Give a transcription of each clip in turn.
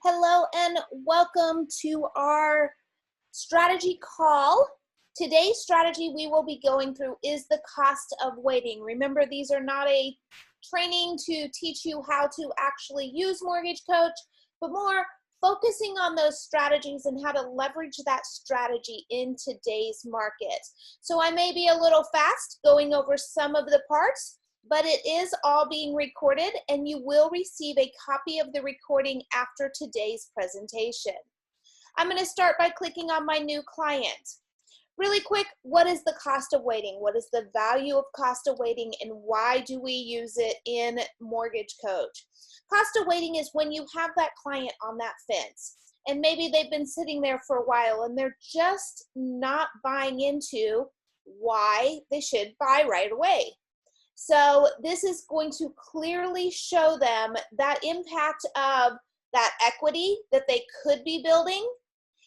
Hello and welcome to our strategy call. Today's strategy we will be going through is the cost of waiting. Remember, these are not a training to teach you how to actually use Mortgage Coach, but more focusing on those strategies and how to leverage that strategy in today's market. So I may be a little fast going over some of the parts, but it is all being recorded and you will receive a copy of the recording after today's presentation. I'm going to start by clicking on my new client. Really quick, what is the cost of waiting? What is the value of cost of waiting and why do we use it in Mortgage Coach? Cost of waiting is when you have that client on that fence and maybe they've been sitting there for a while and they're just not buying into why they should buy right away. So this is going to clearly show them that impact of that equity that they could be building.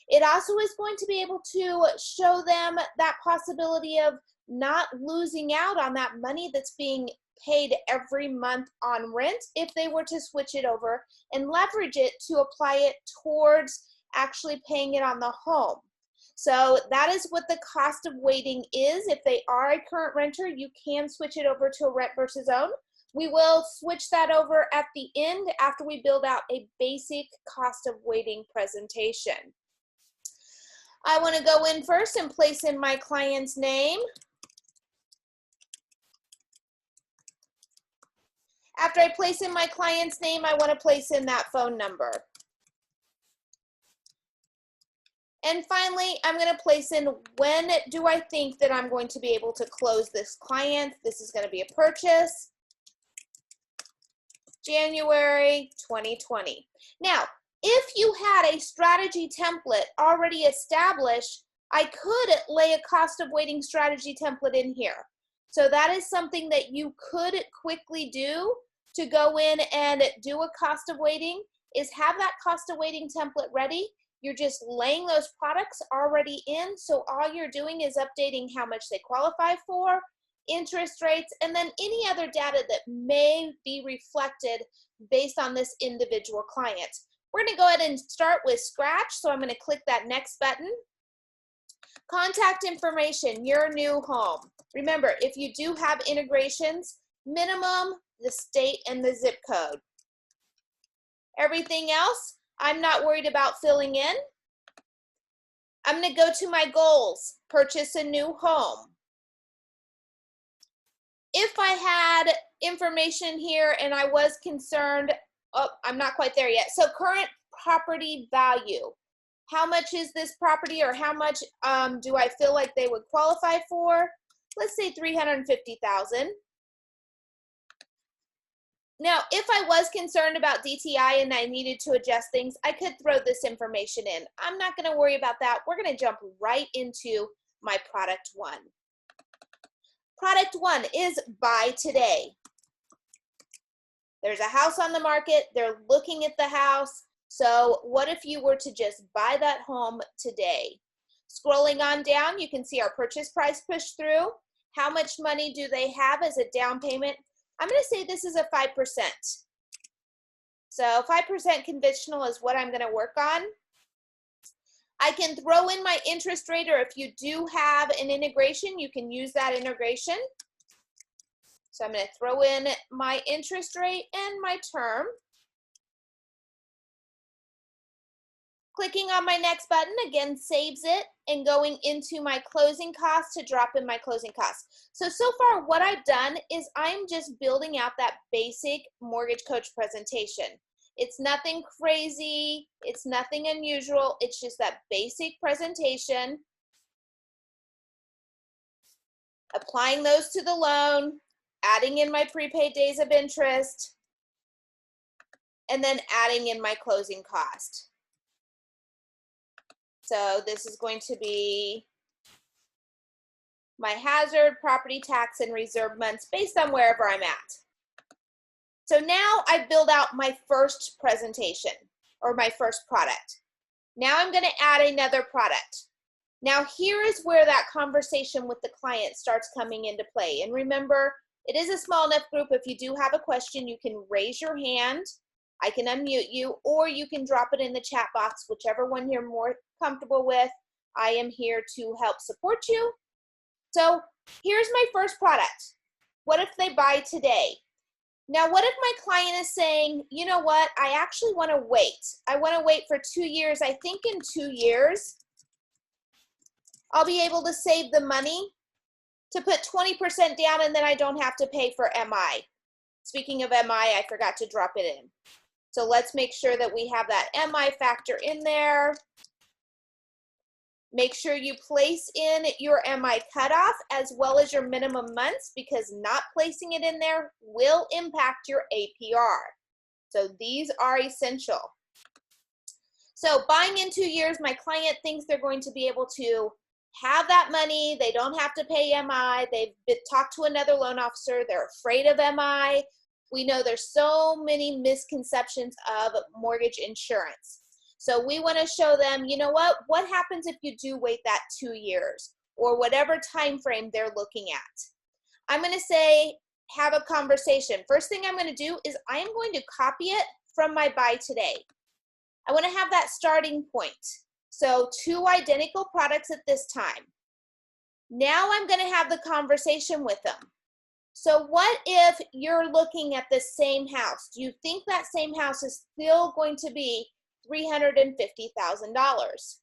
It also is going to be able to show them that possibility of not losing out on that money that's being paid every month on rent if they were to switch it over and leverage it to apply it towards actually paying it on the home. So that is what the cost of waiting is. If they are a current renter, you can switch it over to a RvsO. We will switch that over at the end after we build out a basic cost of waiting presentation. I want to go in first and place in my client's name. After I place in my client's name, I want to place in that phone number. And finally, I'm going to place in when do I think that I'm going to be able to close this client. This is going to be a purchase, January 2020. Now, if you had a strategy template already established, I could lay a cost of waiting strategy template in here. So that is something that you could quickly do to go in and do a cost of waiting, is have that cost of waiting template ready. You're just laying those products already in, so all you're doing is updating how much they qualify for, interest rates, and then any other data that may be reflected based on this individual client. We're going to go ahead and start with scratch, so I'm going to click that next button. Contact information, your new home. Remember, if you do have integrations, minimum, the state, and the zip code. Everything else, I'm not worried about filling in. I'm going to go to my goals, purchase a new home. If I had information here and I was concerned, oh, I'm not quite there yet. So current property value. How much is this property, or how much do I feel like they would qualify for? Let's say $350,000. Now, if I was concerned about DTI and I needed to adjust things, I could throw this information in. I'm not going to worry about that. We're going to jump right into my product one. Product one is buy today. There's a house on the market. They're looking at the house. So what if you were to just buy that home today? Scrolling on down, you can see our purchase price push through. How much money do they have as a down payment? I'm going to say this is a 5%. So 5% conventional is what I'm going to work on. I can throw in my interest rate, or if you do have an integration, you can use that integration. So I'm going to throw in my interest rate and my term. Clicking on my next button, again, saves it, and going into my closing costs to drop in my closing costs. So far what I've done is I'm just building out that basic Mortgage Coach presentation. It's nothing crazy, it's nothing unusual, it's just that basic presentation. Applying those to the loan, adding in my prepaid days of interest, and then adding in my closing cost. So this is going to be my hazard, property tax, and reserve months based on wherever I'm at. So now I build out my first presentation, or my first product. Now I'm going to add another product. Now here is where that conversation with the client starts coming into play. And remember, it is a small enough group. If you do have a question, you can raise your hand I can unmute you, or you can drop it in the chat box, whichever one you're more comfortable with. I am here to help support you. So here's my first product. What if they buy today? Now, what if my client is saying, you know what, I actually want to wait. I want to wait for 2 years. I think in 2 years, I'll be able to save the money to put 20% down, and then I don't have to pay for MI. Speaking of MI, I forgot to drop it in. So let's make sure that we have that MI factor in there. Make sure you place in your MI cutoff as well as your minimum months, because not placing it in there will impact your APR. So these are essential. So buying in 2 years, my client thinks they're going to be able to have that money. They don't have to pay MI. They've talked to another loan officer. They're afraid of MI. We know there's so many misconceptions of mortgage insurance. So we want to show them, you know what happens if you do wait that 2 years or whatever time frame they're looking at. I'm going to say, have a conversation. First thing I'm going to do is I am going to copy it from my buy today. I want to have that starting point. So 2 identical products at this time. Now I'm going to have the conversation with them. So what if you're looking at the same house? Do you think that same house is still going to be $350,000?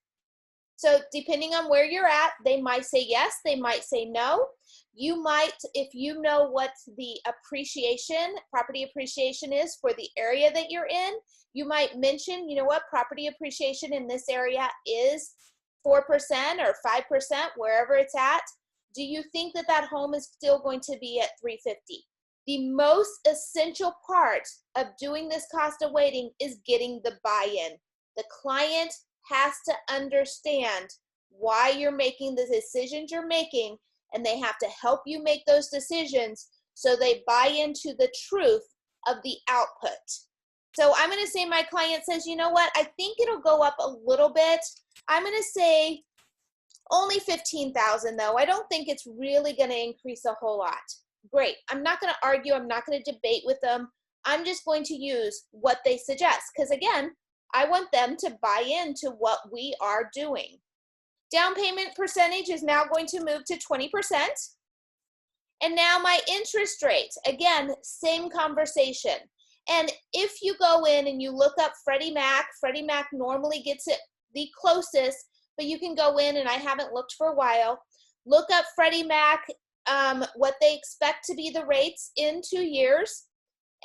So depending on where you're at, they might say yes, they might say no. You might, if you know what the appreciation, property appreciation is for the area that you're in, you might mention, you know what, property appreciation in this area is 4% or 5%, wherever it's at. Do you think that that home is still going to be at $350,000? The most essential part of doing this cost of waiting is getting the buy-in. The client has to understand why you're making the decisions you're making, and they have to help you make those decisions so they buy into the truth of the output. So I'm going to say my client says, you know what, I think it'll go up a little bit. I'm going to say only $15,000 though. I don't think it's really going to increase a whole lot. Great. I'm not going to argue. I'm not going to debate with them. I'm just going to use what they suggest, because again, I want them to buy into what we are doing. Down payment percentage is now going to move to 20%. And now my interest rate, again, same conversation. And if you go in and you look up Freddie Mac normally gets it the closest, but you can go in, and I haven't looked for a while, look up Freddie Mac, what they expect to be the rates in 2 years,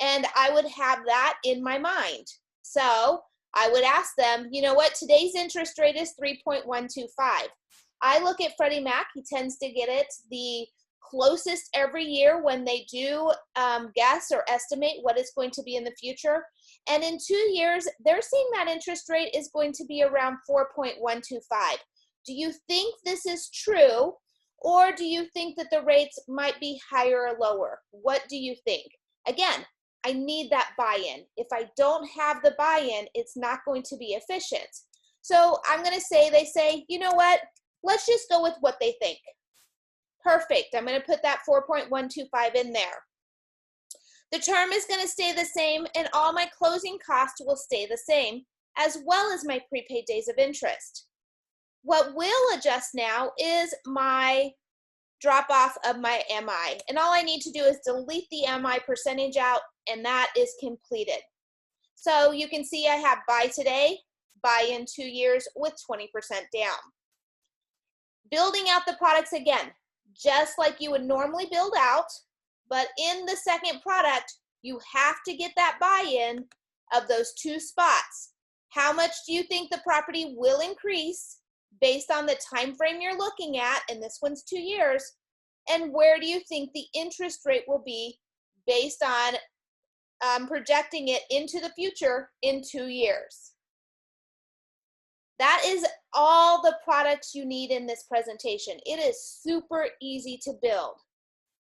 and I would have that in my mind. So I would ask them, you know what, today's interest rate is 3.125. I look at Freddie Mac, he tends to get it the closest every year when they do guess or estimate what it's going to be in the future. And in 2 years, they're seeing that interest rate is going to be around 4.125. Do you think this is true? Or do you think that the rates might be higher or lower? What do you think? Again, I need that buy-in. If I don't have the buy-in, it's not going to be efficient. So I'm going to say, they say, you know what? Let's just go with what they think. Perfect. I'm going to put that 4.125 in there. The term is going to stay the same, and all my closing costs will stay the same, as well as my prepaid days of interest. What will adjust now is my drop off of my MI. And all I need to do is delete the MI percentage out, and that is completed. So you can see I have buy today, buy in 2 years with 20% down. Building out the products again, just like you would normally build out, but in the second product, you have to get that buy-in of those 2 spots. How much do you think the property will increase based on the time frame you're looking at, and this one's 2 years, and where do you think the interest rate will be based on projecting it into the future in 2 years? That is all the products you need in this presentation. It is super easy to build.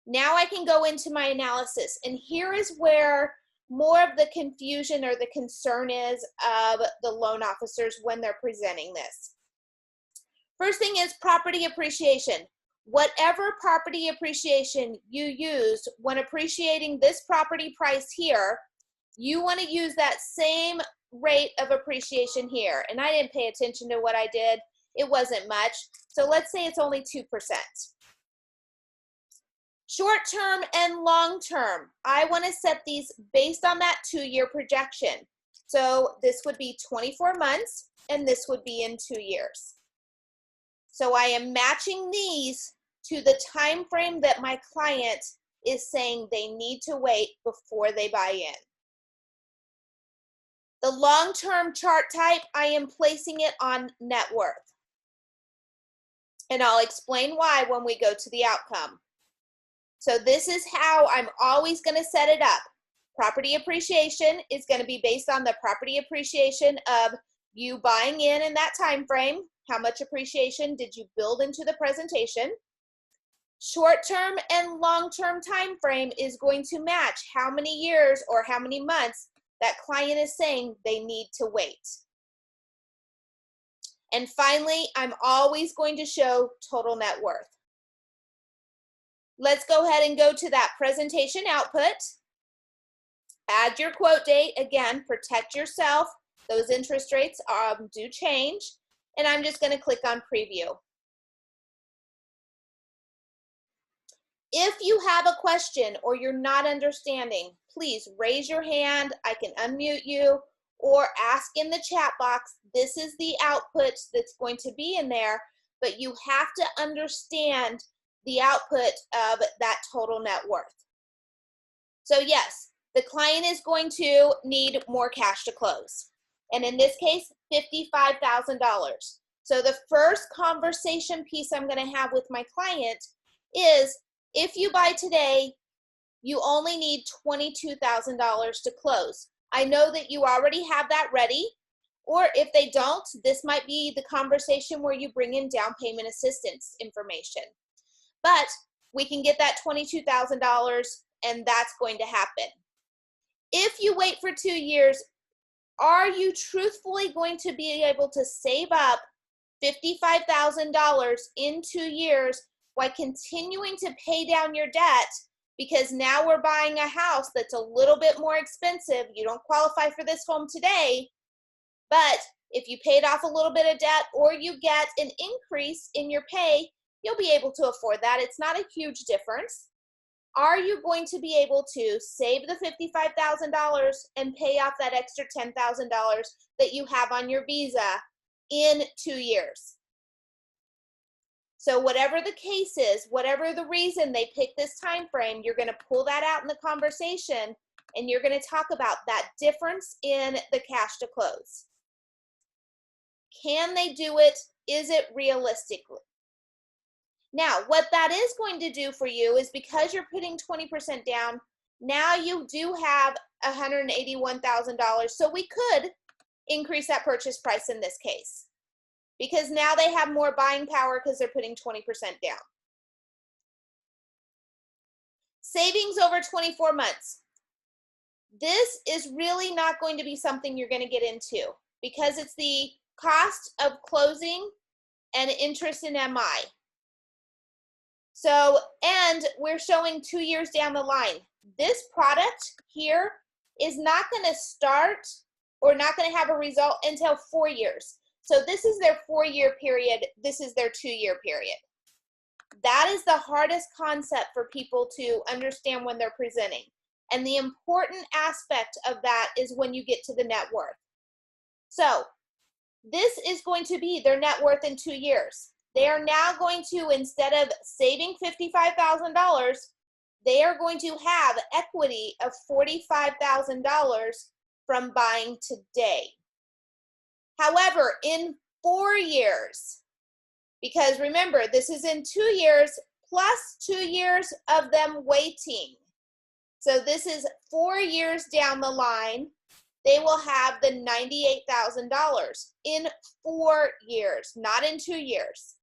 Now I can go into my analysis, and here is where more of the confusion or the concern is of the loan officers when they're presenting this. First thing is property appreciation. Whatever property appreciation you use when appreciating this property price here, you want to use that same rate of appreciation here. And I didn't pay attention to what I did. It wasn't much. So let's say it's only 2%. Short term and long term, I want to set these based on that 2-year projection. So this would be 24 months and this would be in 2 years. So I am matching these to the time frame that my client is saying they need to wait before they buy in. The long-term chart type, I am placing it on net worth. And I'll explain why when we go to the outcome. So this is how I'm always going to set it up. Property appreciation is going to be based on the property appreciation of you buying in that time frame. How much appreciation did you build into the presentation? Short-term and long-term time frame is going to match how many years or how many months that client is saying they need to wait. And finally, I'm always going to show total net worth. Let's go ahead and go to that presentation output. Add your quote date. Again, protect yourself. Those interest rates do change. And I'm just going to click on preview. If you have a question or you're not understanding, please raise your hand. I can unmute you or ask in the chat box. This is the output that's going to be in there, but you have to understand the output of that total net worth. So yes, the client is going to need more cash to close. And in this case, $55,000. So the first conversation piece I'm going to have with my client is, if you buy today, you only need $22,000 to close. I know that you already have that ready, or if they don't, this might be the conversation where you bring in down payment assistance information. But we can get that $22,000 and that's going to happen. If you wait for 2 years, are you truthfully going to be able to save up $55,000 in 2 years while continuing to pay down your debt? Because now we're buying a house that's a little bit more expensive. You don't qualify for this home today, but if you paid off a little bit of debt or you get an increase in your pay, you'll be able to afford that. It's not a huge difference. Are you going to be able to save the $55,000 and pay off that extra $10,000 that you have on your visa in 2 years? So whatever the case is, whatever the reason they pick this time frame, you're going to pull that out in the conversation and you're going to talk about that difference in the cash to close. Can they do it? Is it realistic? Now, what that is going to do for you is, because you're putting 20% down, now you do have $181,000. So we could increase that purchase price in this case, because now they have more buying power because they're putting 20% down. Savings over 24 months. This is really not going to be something you're going to get into, because it's the cost of closing and interest in MI. So, and we're showing 2 years down the line. This product here is not going to start or not going to have a result until 4 years. So this is their 4-year period. This is their 2-year period. That is the hardest concept for people to understand when they're presenting. And the important aspect of that is when you get to the net worth. So this is going to be their net worth in 2 years. They are now going to, instead of saving $55,000, they are going to have equity of $45,000 from buying today. However, in 4 years, because remember, this is in 2 years plus 2 years of them waiting. So this is 4 years down the line, they will have the $98,000 in 4 years, not in 2 years.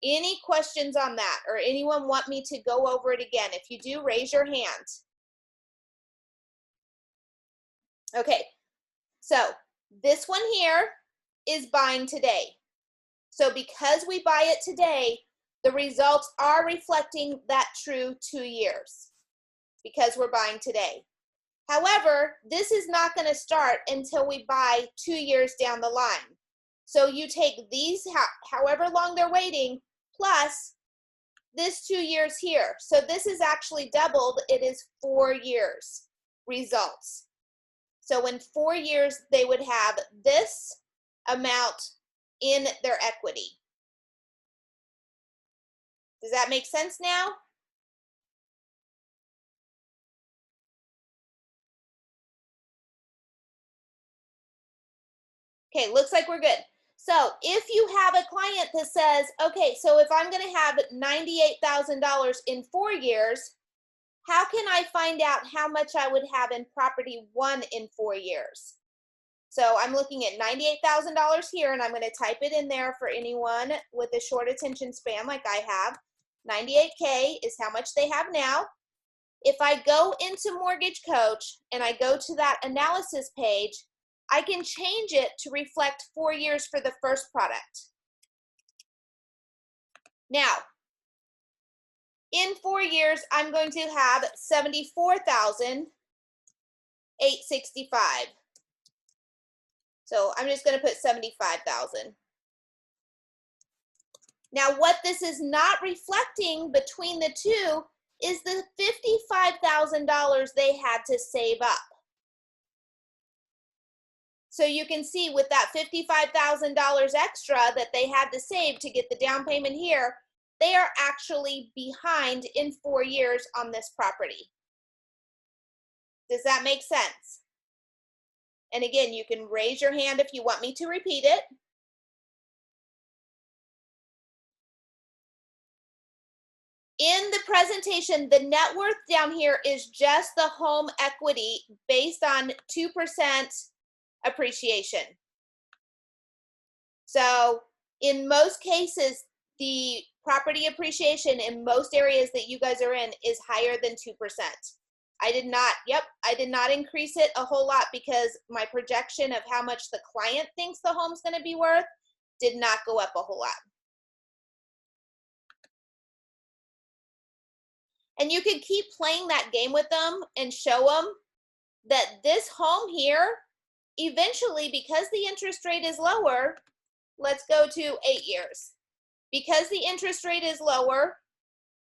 Any questions on that, or anyone want me to go over it again? If you do, raise your hand. Okay, so this one here is buying today. So because we buy it today, the results are reflecting that true 2 years, because we're buying today. However, this is not going to start until we buy 2 years down the line. So you take these, however long they're waiting, plus this 2 years here. So this is actually doubled. It is 4 years results. So in 4 years, they would have this amount in their equity. Does that make sense now? Okay, looks like we're good. So if you have a client that says, okay, so if I'm going to have $98,000 in 4 years, how can I find out how much I would have in property 1 in 4 years? So I'm looking at $98,000 here, and I'm going to type it in there for anyone with a short attention span like I have. 98K is how much they have now. If I go into Mortgage Coach and I go to that analysis page, I can change it to reflect 4 years for the first product. Now, in 4 years, I'm going to have $74,865. So I'm just going to put $75,000. Now, what this is not reflecting between the two is the $55,000 they had to save up. So you can see with that $55,000 extra that they had to save to get the down payment here, they are actually behind in 4 years on this property. Does that make sense? And again, you can raise your hand if you want me to repeat it. In the presentation, the net worth down here is just the home equity based on 2% appreciation. So in most cases, the property appreciation in most areas that you guys are in is higher than 2%. I did not increase it a whole lot because my projection of how much the client thinks the home's going to be worth did not go up a whole lot. And you can keep playing that game with them and show them that this home here, eventually, because the interest rate is lower, let's go to 8 years. Because the interest rate is lower,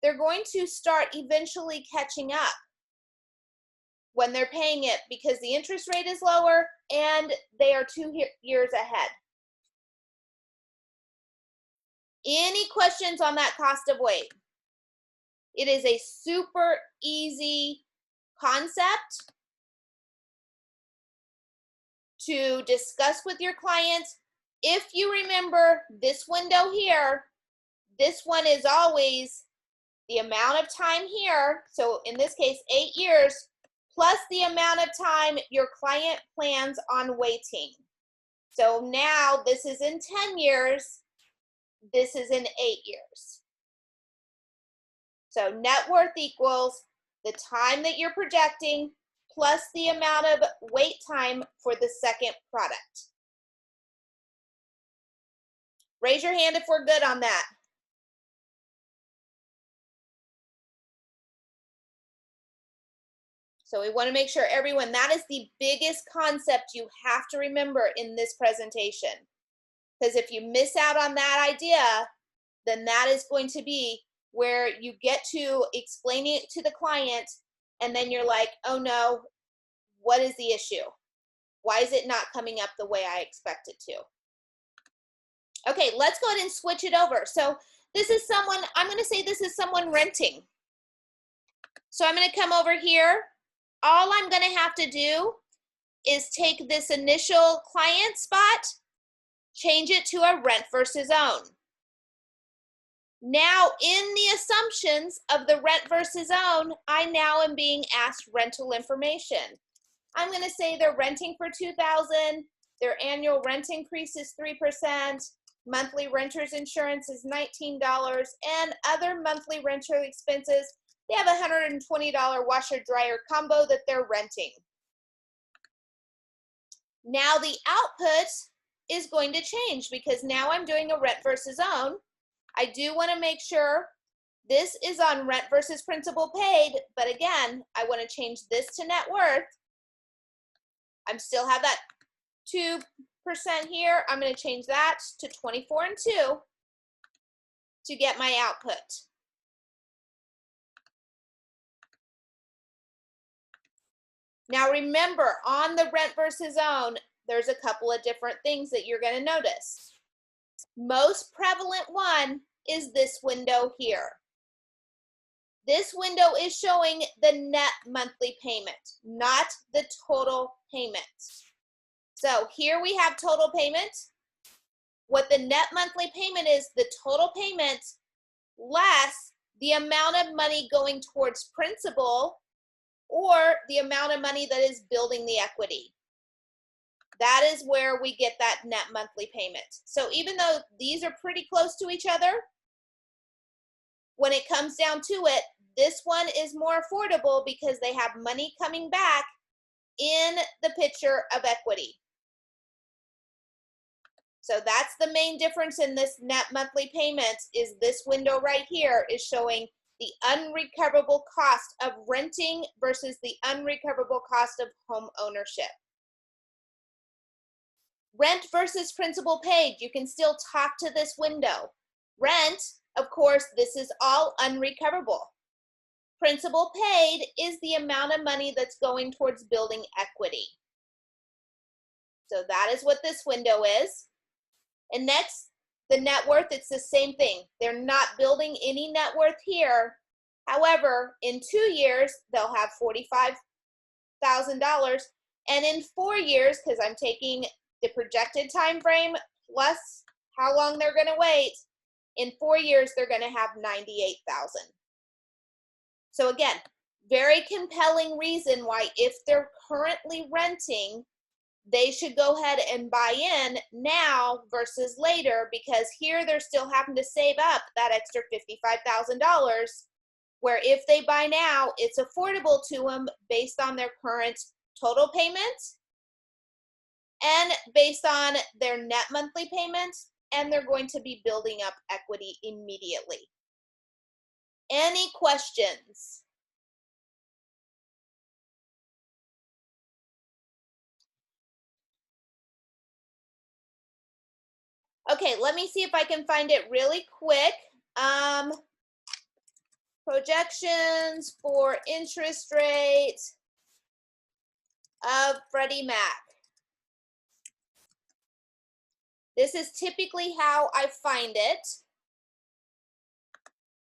they're going to start eventually catching up when they're paying it because the interest rate is lower and they are 2 years ahead. Any questions on that cost of wait? It is a super easy concept to discuss with your clients. If you remember this window here, this one is always the amount of time here. So in this case, 8 years, plus the amount of time your client plans on waiting. So now this is in 10 years, this is in 8 years. So net worth equals the time that you're projecting plus the amount of wait time for the second product. Raise your hand if we're good on that. So we want to make sure everyone, that is the biggest concept you have to remember in this presentation. Because if you miss out on that idea, then that is going to be where you get to explaining it to the client and then you're like, oh no, what is the issue? Why is it not coming up the way I expect it to? Okay, let's go ahead and switch it over. So this is someone, I'm going to say this is someone renting. So I'm going to come over here. All I'm going to have to do is take this initial client spot, change it to a rent versus own. Now, in the assumptions of the rent versus own, I now am being asked rental information. I'm going to say they're renting for $2,000. Their annual rent increase is 3%. Monthly renter's insurance is $19, and other monthly renter expenses. They have a $120 washer dryer combo that they're renting. Now the output is going to change because now I'm doing a rent versus own. I do want to make sure this is on rent versus principal paid, but again, I want to change this to net worth I still have that 2% here. I'm going to change that to 24 and 2 to get my output. Now remember, on the rent versus own, there's a couple of different things that you're going to notice. Most prevalent one is this window here. This window is showing the net monthly payment, not the total payment. So here we have total payment. What the net monthly payment is, the total payment less the amount of money going towards principal or the amount of money that is building the equity. That is where we get that net monthly payment. So even though these are pretty close to each other, when it comes down to it, this one is more affordable because they have money coming back in the picture of equity. So that's the main difference in this net monthly payment, is this window right here is showing the unrecoverable cost of renting versus the unrecoverable cost of home ownership. Rent versus principal paid, you can still talk to this window. Rent, of course, this is all unrecoverable. Principal paid is the amount of money that's going towards building equity. So that is what this window is. And next, the net worth, it's the same thing. They're not building any net worth here. However, in 2 years, they'll have $45,000. And in 4 years, because I'm taking the projected time frame plus how long they're going to wait, in 4 years, they're going to have $98,000. So again, very compelling reason why if they're currently renting, they should go ahead and buy in now versus later, because here they're still having to save up that extra $55,000, where if they buy now, it's affordable to them based on their current total payment and based on their net monthly payment, and they're going to be building up equity immediately. Any questions? Okay, let me see if I can find it really quick. Projections for interest rate of Freddie Mac. This is typically how I find it.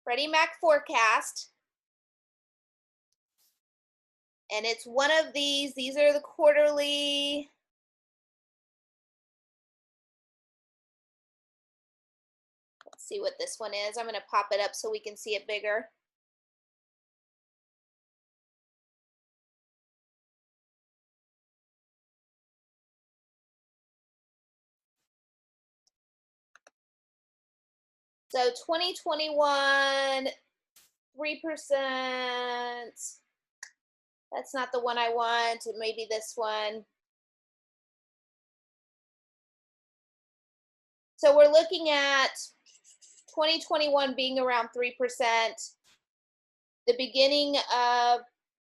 Freddie Mac forecast. And it's one of these. These are the quarterly. Let's see what this one is. I'm going to pop it up so we can see it bigger. So 2021, 3%. That's not the one I want. Maybe this one. So we're looking at 2021 being around 3%. The beginning of,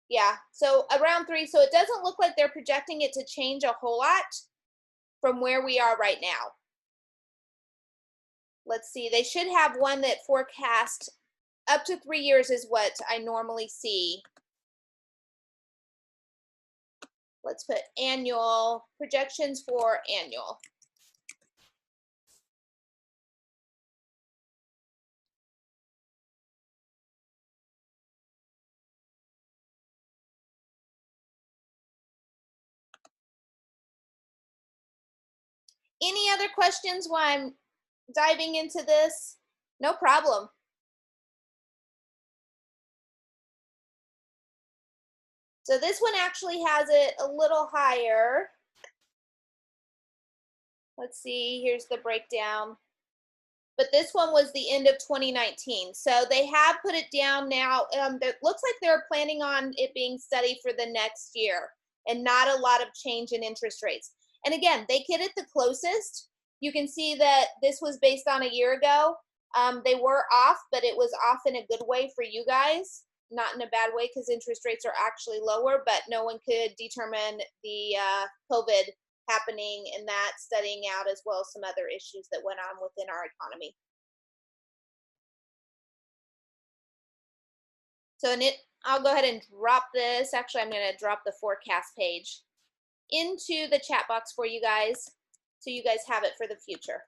yeah, so around 3. So it doesn't look like they're projecting it to change a whole lot from where we are right now. Let's see, they should have one that forecast up to 3 years is what I normally see. Let's put annual, projections for annual. Any other questions while I'm diving into this? No problem. So this one actually has it a little higher. Let's see, here's the breakdown. But this one was the end of 2019. So they have put it down now. It looks like they're planning on it being steady for the next year and not a lot of change in interest rates. And again, they get it the closest. You can see that this was based on a year ago. They were off, but it was off in a good way for you guys. not in a bad way because interest rates are actually lower, but no one could determine the COVID happening and that studying out, as well as some other issues that went on within our economy. So I'll go ahead and drop this. Actually, I'm going to drop the forecast page into the chat box for you guys so you guys have it for the future.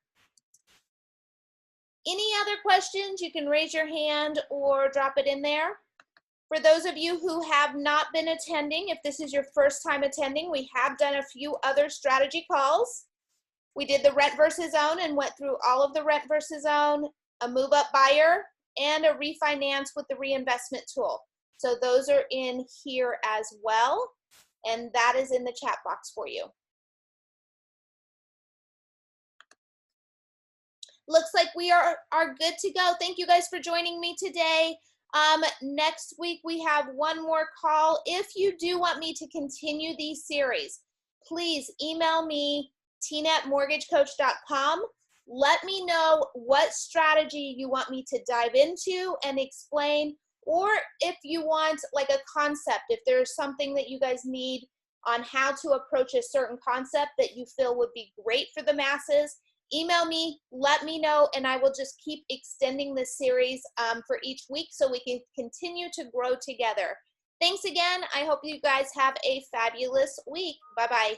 Any other questions, you can raise your hand or drop it in there. For those of you who have not been attending, if this is your first time attending, we have done a few other strategy calls. We did the rent versus own and went through all of the rent versus own, a move up buyer, and a refinance with the reinvestment tool. So those are in here as well, and that is in the chat box for you. Looks like we are good to go. Thank you guys for joining me today. Next week we have one more call. If you do want me to continue these series, please email me, tina@mortgagecoach.com. Let me know what strategy you want me to dive into and explain, or if you want like a concept, if there's something that you guys need on how to approach a certain concept that you feel would be great for the masses, email me, let me know, and I will just keep extending this series for each week so we can continue to grow together. Thanks again. I hope you guys have a fabulous week. Bye-bye.